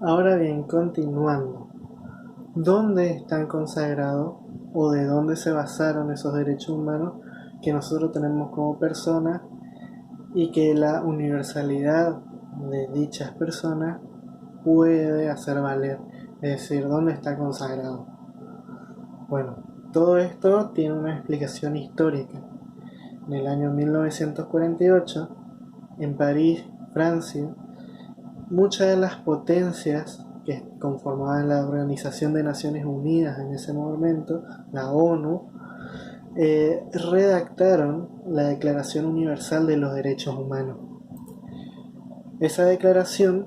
Ahora bien, continuando, ¿dónde están consagrados o de dónde se basaron esos derechos humanos que nosotros tenemos como personas y que la universalidad de dichas personas puede hacer valer? Es decir, ¿dónde está consagrado? Bueno, todo esto tiene una explicación histórica. En el año 1948, en París, Francia, muchas de las potencias que conformaban la Organización de Naciones Unidas en ese momento, la ONU, redactaron la Declaración Universal de los Derechos Humanos. Esa declaración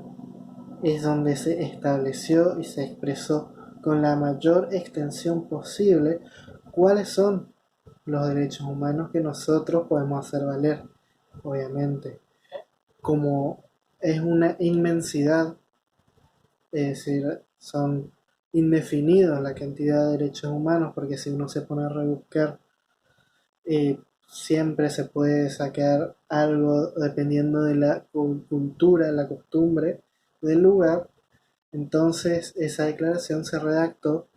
es donde se estableció y se expresó con la mayor extensión posible cuáles son los derechos humanos que nosotros podemos hacer valer, obviamente. Como es una inmensidad, es decir, son indefinidos la cantidad de derechos humanos, porque si uno se pone a rebuscar, siempre se puede sacar algo dependiendo de la cultura, la costumbre del lugar. Entonces esa declaración se redactó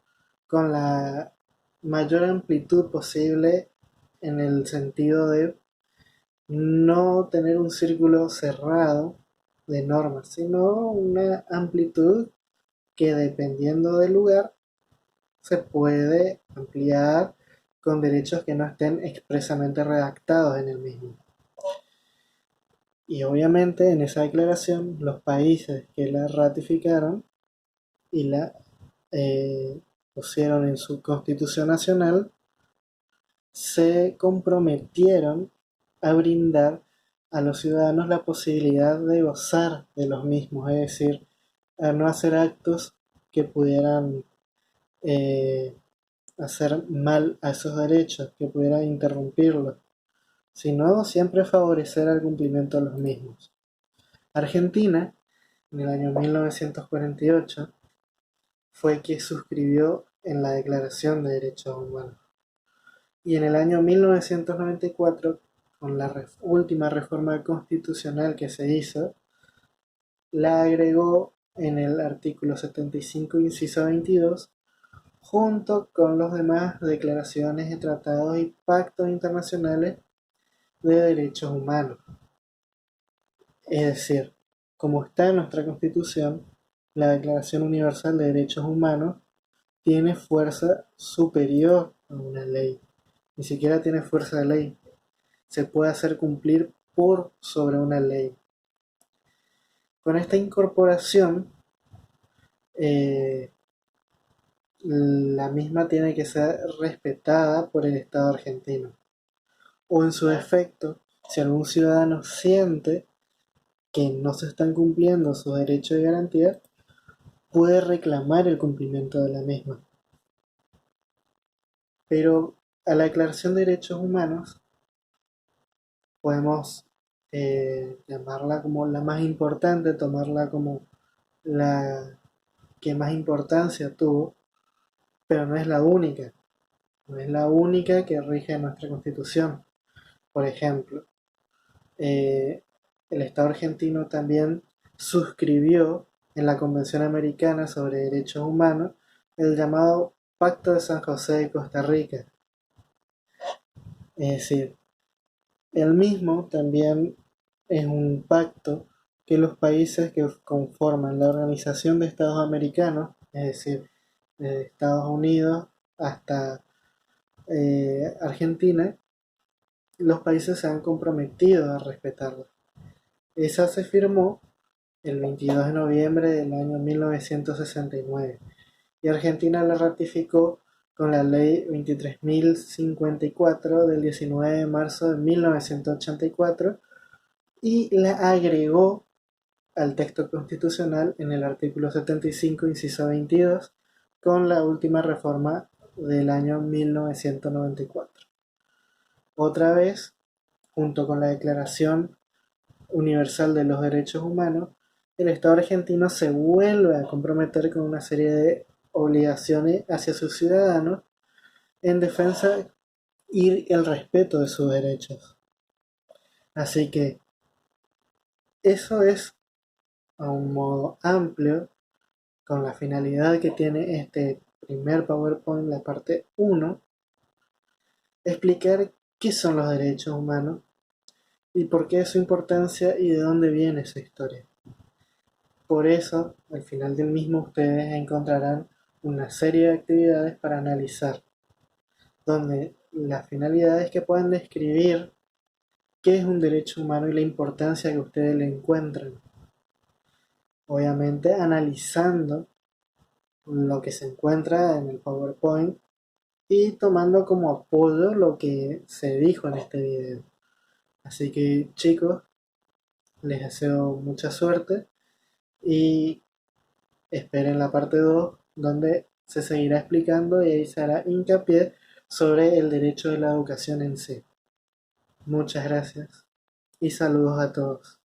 con la mayor amplitud posible en el sentido de no tener un círculo cerrado de normas, sino una amplitud que dependiendo del lugar se puede ampliar con derechos que no estén expresamente redactados en el mismo. Y obviamente en esa declaración los países que la ratificaron y la eh, pusieron en su constitución nacional se comprometieron a brindar a los ciudadanos la posibilidad de gozar de los mismos, es decir, a no hacer actos que pudieran eh, hacer mal a esos derechos, que pudieran interrumpirlos, sino siempre favorecer el cumplimiento de los mismos. Argentina, en el año 1948, fue quien suscribió en la Declaración de Derechos Humanos. Y en el año 1994, con la última reforma constitucional que se hizo, la agregó en el artículo 75, inciso 22, junto con las demás declaraciones de tratados y pactos internacionales de derechos humanos. Es decir, como está en nuestra Constitución, la Declaración Universal de Derechos Humanos tiene fuerza superior a una ley. Ni siquiera tiene fuerza de ley. Se puede hacer cumplir por sobre una ley. Con esta incorporación, eh, la misma tiene que ser respetada por el Estado argentino. O en su defecto, si algún ciudadano siente que no se están cumpliendo sus derechos y garantías, puede reclamar el cumplimiento de la misma. Pero a la Declaración de Derechos Humanos podemos llamarla como la más importante, tomarla como la que más importancia tuvo, pero no es la única, no es la única que rige nuestra Constitución. Por ejemplo, eh, el Estado argentino también suscribió en la Convención Americana sobre Derechos Humanos el llamado Pacto de San José de Costa Rica. Es decir, el mismo también es un pacto que los países que conforman la Organización de Estados Americanos, es decir, desde Estados Unidos hasta Argentina, los países se han comprometido a respetarlo. Esa se firmó el 22 de noviembre del año 1969 y Argentina la ratificó con la ley 23.054 del 19 de marzo de 1984 y la agregó al texto constitucional en el artículo 75, inciso 22, con la última reforma del año 1994. Otra vez, junto con la Declaración Universal de los Derechos Humanos, el Estado argentino se vuelve a comprometer con una serie de obligaciones hacia sus ciudadanos en defensa y el respeto de sus derechos. Así que eso es a un modo amplio con la finalidad que tiene este primer PowerPoint, la parte uno, explicar qué son los derechos humanos y por qué es su importancia y de dónde viene esa historia. Por eso, al final del mismo ustedes encontrarán una serie de actividades para analizar, donde la finalidad es que puedan describir qué es un derecho humano y la importancia que ustedes le encuentran. Obviamente analizando lo que se encuentra en el PowerPoint y tomando como apoyo lo que se dijo en este video. Así que chicos, les deseo mucha suerte y esperen la parte 2 donde se seguirá explicando y ahí se hará hincapié sobre el derecho de la educación en sí. Muchas gracias y saludos a todos.